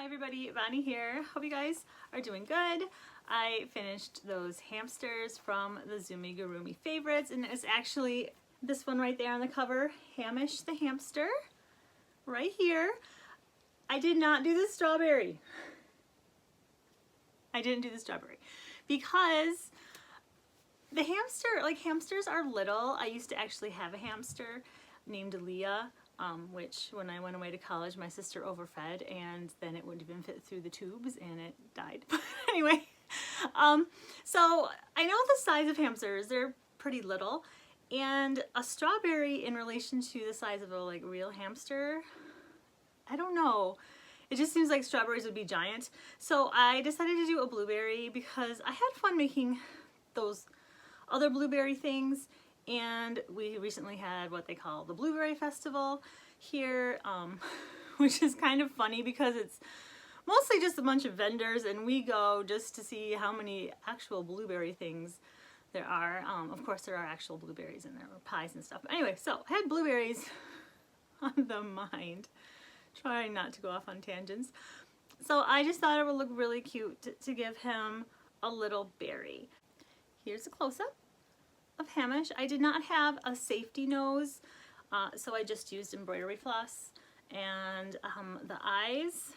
everybody, Bonnie here. Hope you guys are doing good. I finished those hamsters from the Zoomigurumi favorites, and it's actually this one right there on the cover, Hamish the hamster, right here. I did not do the strawberry. I didn't do the strawberry because the hamster, like hamsters are little. I used to actually have a hamster named Leah, which when I went away to college, my sister overfed and then it wouldn't even fit through the tubes and it died. But anyway, so I know the size of hamsters, they're pretty little, and a strawberry in relation to the size of a real hamster, I don't know. It just seems like strawberries would be giant. So I decided to do a blueberry because I had fun making those other blueberry things, and we recently had what they call the Blueberry Festival here, which is kind of funny because it's mostly just a bunch of vendors and we go just to see how many actual blueberry things there are. Of course there are actual blueberries in there, or pies and stuff. But anyway, so I had blueberries on the mind. Trying not to go off on tangents. So I just thought it would look really cute to give him a little berry. Here's a close-up of Hamish. I did not have a safety nose, so I just used embroidery floss, and the eyes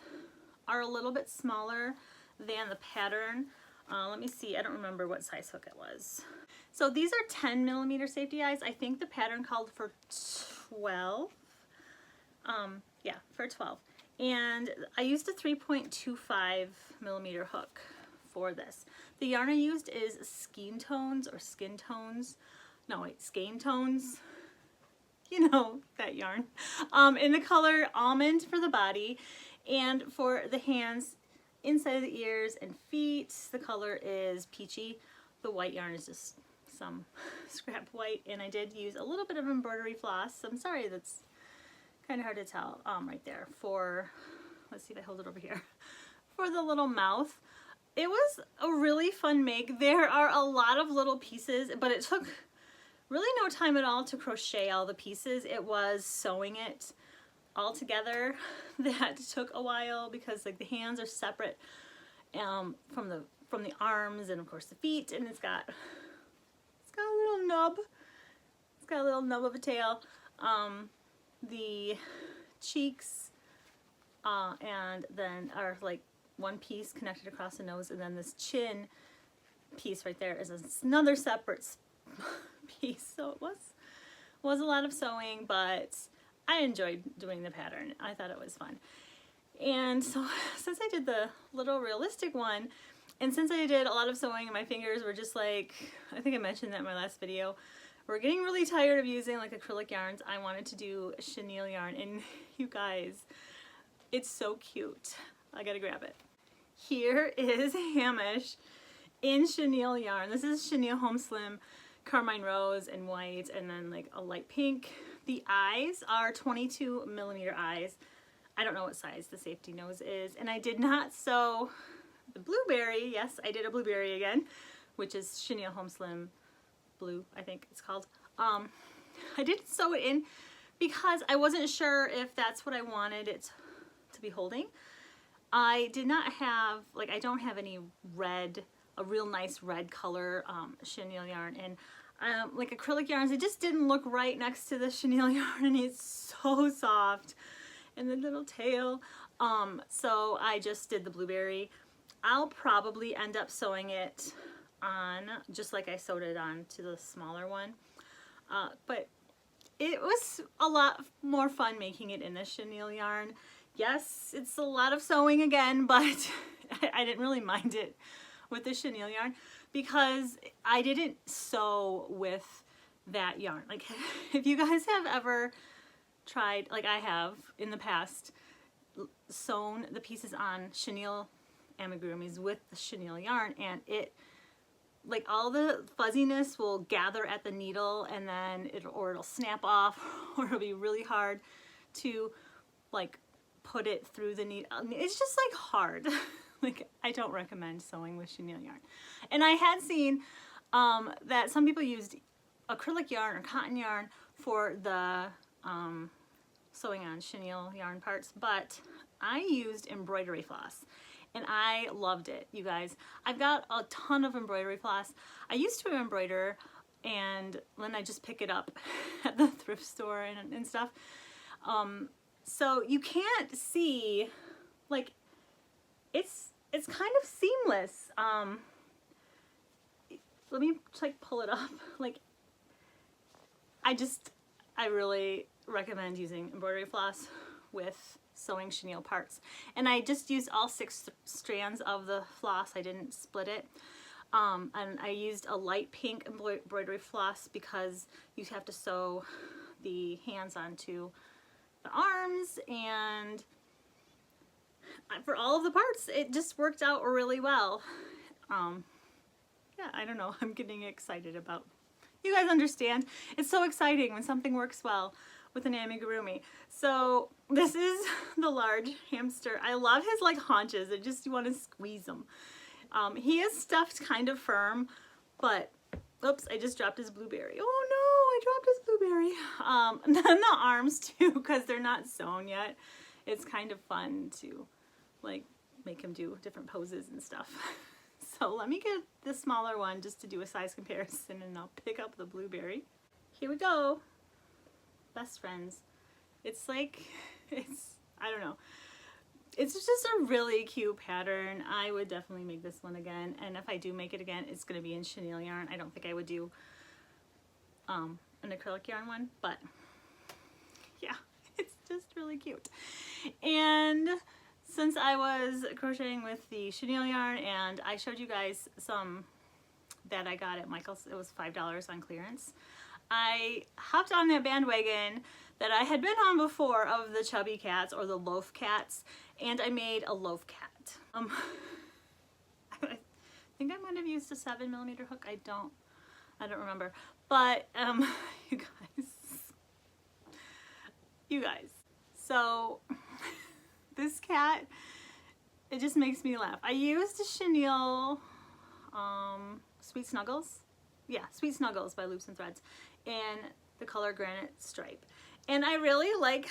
are a little bit smaller than the pattern. Let me see, I don't remember what size hook it was. So these are 10mm safety eyes. I think the pattern called for 12. Yeah, for 12. And I used a 3.25mm hook for this. The yarn I used is Skein Tones or Skin Tones. No, wait, Skein Tones. You know, that yarn. In the color Almond for the body, and for the hands, inside of the ears and feet, the color is Peachy. The white yarn is just some scrap white, and I did use a little bit of embroidery floss. I'm sorry, that's kind of hard to tell right there for, let's see if I hold it over here, for the little mouth. It was a really fun make. There are a lot of little pieces, but it took really no time at all to crochet all the pieces. It was sewing it all together that took a while, because like the hands are separate from the arms, and of course the feet, and it's got a little nub. It's got a little nub of a tail. The cheeks and then are like one piece connected across the nose, and then this chin piece right there is another separate piece. So it was a lot of sewing, but I enjoyed doing the pattern. I thought it was fun. And so since I did the little realistic one, and since I did a lot of sewing and my fingers were just like, I think I mentioned that in my last video, we're getting really tired of using like acrylic yarns, I wanted to do chenille yarn, and you guys, it's so cute. I gotta grab it. Here is Hamish in chenille yarn. This is chenille home slim, carmine rose and white, and then like a light pink. The eyes are 22mm eyes. I don't know what size the safety nose is, and I did not sew the blueberry. Yes, I did a blueberry again, which is chenille home slim blue, I think it's called. I didn't sew it in because I wasn't sure if that's what I wanted it to be holding. I did not have, I don't have any red, a real nice red color chenille yarn, and like acrylic yarns, it just didn't look right next to the chenille yarn, and it's so soft, and the little tail. So I just did the blueberry. I'll probably end up sewing it on just like I sewed it on to the smaller one, but it was a lot more fun making it in the chenille yarn. Yes, it's a lot of sewing again, but I didn't really mind it with the chenille yarn because I didn't sew with that yarn. Like, if you guys have ever tried, like I have in the past, sewn the pieces on chenille amigurumis with the chenille yarn, and it, like, all the fuzziness will gather at the needle, and then it'll snap off, or it'll be really hard to like put it through the needle. It's just like hard. Like, I don't recommend sewing with chenille yarn. And I had seen that some people used acrylic yarn or cotton yarn for the sewing on chenille yarn parts, but I used embroidery floss and I loved it, you guys. I've got a ton of embroidery floss. I used to embroider and then I just pick it up at the thrift store and stuff. So you can't see, like, it's kind of seamless. Let me like pull it up. Like, I really recommend using embroidery floss with sewing chenille parts. And I just used all 6 strands of the floss. I didn't split it. And I used a light pink embroidery floss because you have to sew the hands onto the arms, and for all of the parts it just worked out really well. Yeah, I don't know, I'm getting excited about, you guys understand, it's so exciting when something works well with an amigurumi. So this is the large hamster. I love his like haunches, you want to squeeze him. He is stuffed kind of firm, but oops, I just dropped his blueberry. Oh no, I dropped his blueberry. And then the arms too, because they're not sewn yet. It's kind of fun to like make him do different poses and stuff. So let me get the smaller one just to do a size comparison, and I'll pick up the blueberry. Here we go. Best friends. It's like, I don't know. It's just a really cute pattern. I would definitely make this one again, and if I do make it again, it's going to be in chenille yarn. I don't think I would do an acrylic yarn one, but yeah, it's just really cute. And since I was crocheting with the chenille yarn, and I showed you guys some that I got at Michael's, it was $5 on clearance, I hopped on that bandwagon that I had been on before of the chubby cats or the loaf cats, and I made a loaf cat. I think I might have used a 7mm hook. I don't remember. But you guys. So this cat, it just makes me laugh. I used a chenille Sweet Snuggles. Yeah, Sweet Snuggles by Loops and Threads in the color Granite Stripe. And I really like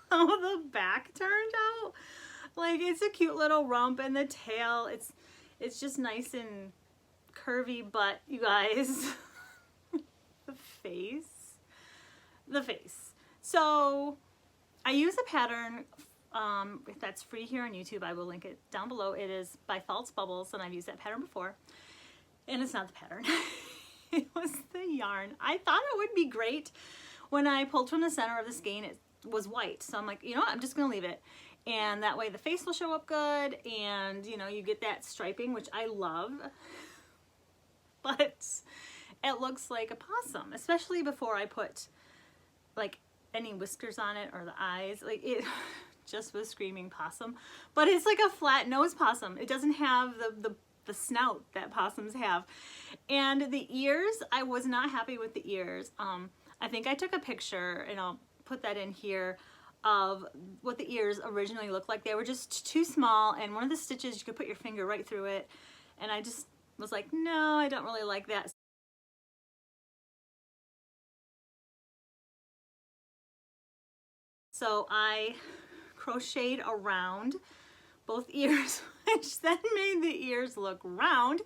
how the back turned out. Like, it's a cute little rump, and the tail, it's just nice and curvy, but you guys, the face. So I use a pattern that's free here on YouTube. I will link it down below. It is by False Bubbles, and I've used that pattern before. And it's not the pattern. It was the yarn. I thought it would be great. When I pulled from the center of the skein, it was white. So I'm like, you know what, I'm just gonna leave it. And that way the face will show up good, and you know, you get that striping, which I love. But it looks like a possum, especially before I put like any whiskers on it or the eyes. Like, it just was screaming possum. But it's like a flat nose possum. It doesn't have the snout that possums have. And the ears, I was not happy with the ears. I think I took a picture, and I'll put that in here, of what the ears originally looked like. They were just too small, and one of the stitches, you could put your finger right through it. And I just was like, no, I don't really like that. So I crocheted around both ears, which then made the ears look round,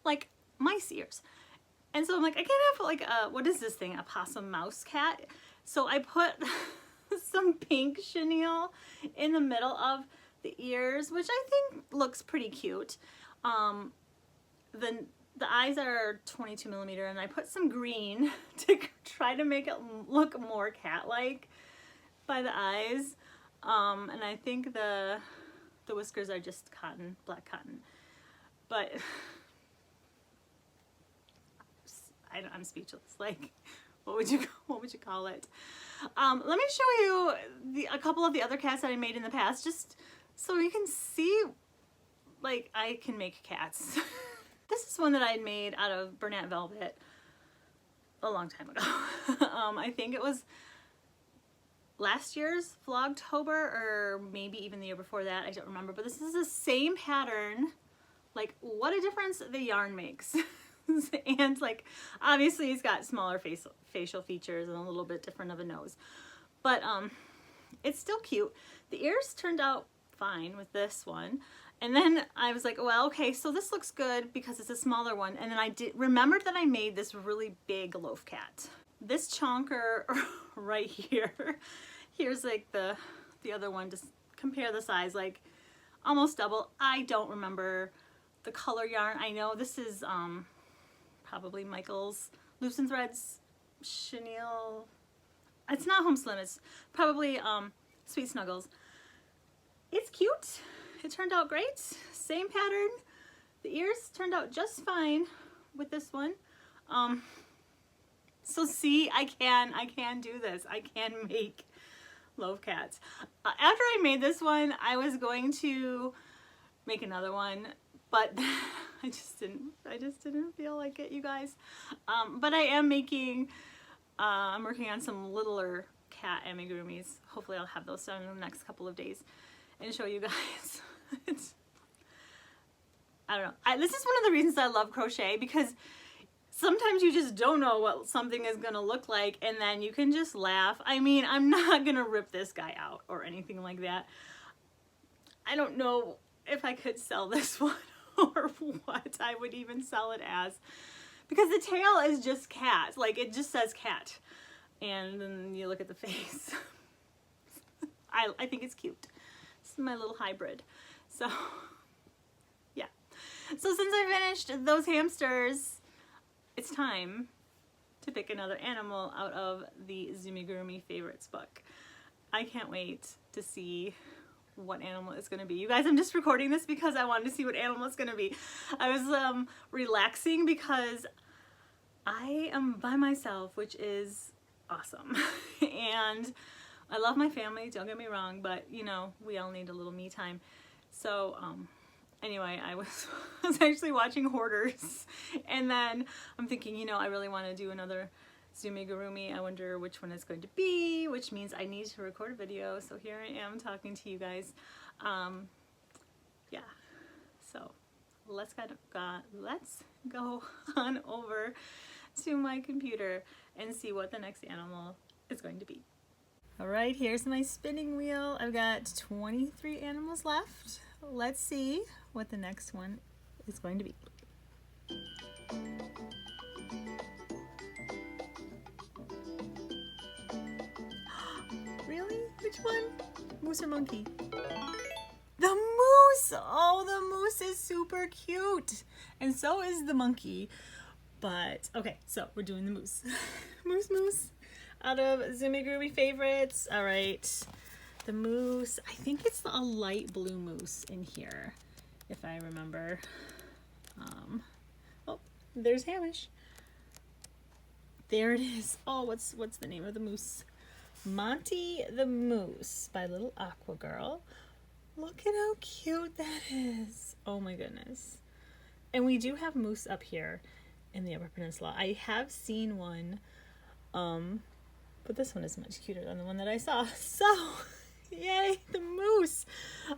like mice ears. And so I'm like, I can't have like a, what is this thing? A possum mouse cat. So I put some pink chenille in the middle of the ears, which I think looks pretty cute. Then the eyes are 22mm, and I put some green to try to make it look more cat-like by the eyes. And I think the whiskers are just cotton, black cotton. But I'm speechless. Like, what would you call it? Let me show you a couple of the other cats that I made in the past, just so you can see, like, I can make cats. This is one that I had made out of Bernat Velvet a long time ago. I think it was last year's Vlogtober, or maybe even the year before that. I don't remember, but this is the same pattern. Like, what a difference the yarn makes. And like, obviously he's got smaller facial features and a little bit different of a nose, but it's still cute. The ears turned out fine with this one. And then I was like, well, okay, so this looks good because it's a smaller one. And then I remembered that I made this really big loaf cat. This chonker right here, here's like the other one, just compare the size, like almost double. I don't remember the color yarn. I know this is probably Michael's Loops and Threads chenille. It's not Home Slim, it's probably Sweet Snuggles. It's cute. It turned out great. Same pattern. The ears turned out just fine with this one. So see, I can do this. I can make loaf cats. After I made this one, I was going to make another one, but I just didn't feel like it, you guys. But I am making, I'm working on some littler cat amigurumis. Hopefully I'll have those done in the next couple of days and show you guys. I don't know. This is one of the reasons I love crochet, because sometimes you just don't know what something is gonna look like, and then you can just laugh. I mean, I'm not gonna rip this guy out or anything like that. I don't know if I could sell this one or what I would even sell it as, because the tail is just cat. Like, it just says cat, and then you look at the face. I think it's cute. This is my little hybrid. So yeah, so since I finished those hamsters, it's time to pick another animal out of the Zoomigurumi favorites book. I can't wait to see what animal it's going to be. You guys, I'm just recording this because I wanted to see what animal it's going to be. I was relaxing because I am by myself, which is awesome. And I love my family, don't get me wrong, but you know, we all need a little me time. So anyway, I was actually watching Hoarders, and then I'm thinking, you know, I really want to do another Zoomigurumi. I wonder which one it's going to be, which means I need to record a video. So here I am talking to you guys. Yeah, so let's go on over to my computer and see what the next animal is going to be. All right, here's my spinning wheel. I've got 23 animals left. Let's see what the next one is going to be. Really? Which one? Moose or monkey? The moose! Oh, the moose is super cute. And so is the monkey. But, okay, so we're doing the moose. Moose. Out of Zoomigurumi favorites. All right, the moose. I think it's a light blue moose in here, if I remember. Oh, there's Hamish. There it is. Oh, what's the name of the moose? Monty the Moose by Little Aqua Girl. Look at how cute that is. Oh my goodness. And we do have moose up here in the Upper Peninsula. I have seen one, but this one is much cuter than the one that I saw. So, yay, the moose.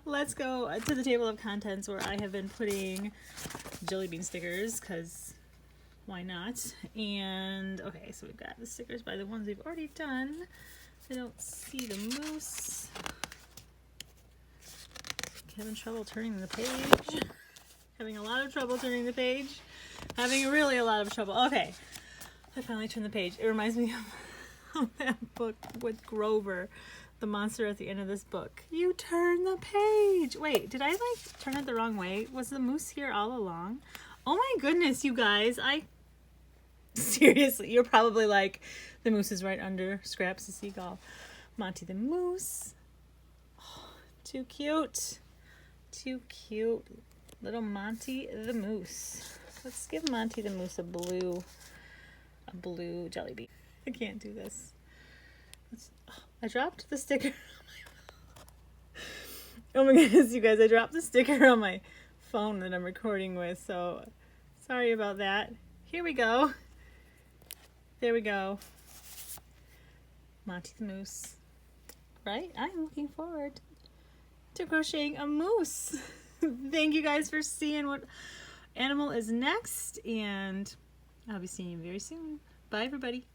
Let's go to the table of contents where I have been putting jelly bean stickers, because why not? And, okay, so we've got the stickers by the ones we've already done. I don't see the moose. Having trouble turning the page. Having a lot of trouble turning the page. Having really a lot of trouble. Okay, I finally turned the page. It reminds me of that book with Grover, the monster at the end of this book. You turn the page. Wait, did I like turn it the wrong way? Was the moose here all along? Oh my goodness, you guys. Seriously, you're probably like, the moose is right under Scraps the seagull. Monty the Moose. Oh, too cute. Too cute. Little Monty the Moose. Let's give Monty the Moose a blue jelly bean. I can't do this. I dropped the sticker. Oh my goodness, you guys, I dropped the sticker on my phone that I'm recording with, so sorry about that. Here we go. There we go. Monty the Moose. Right? I'm looking forward to crocheting a moose. Thank you guys for seeing what animal is next, and I'll be seeing you very soon. Bye, everybody.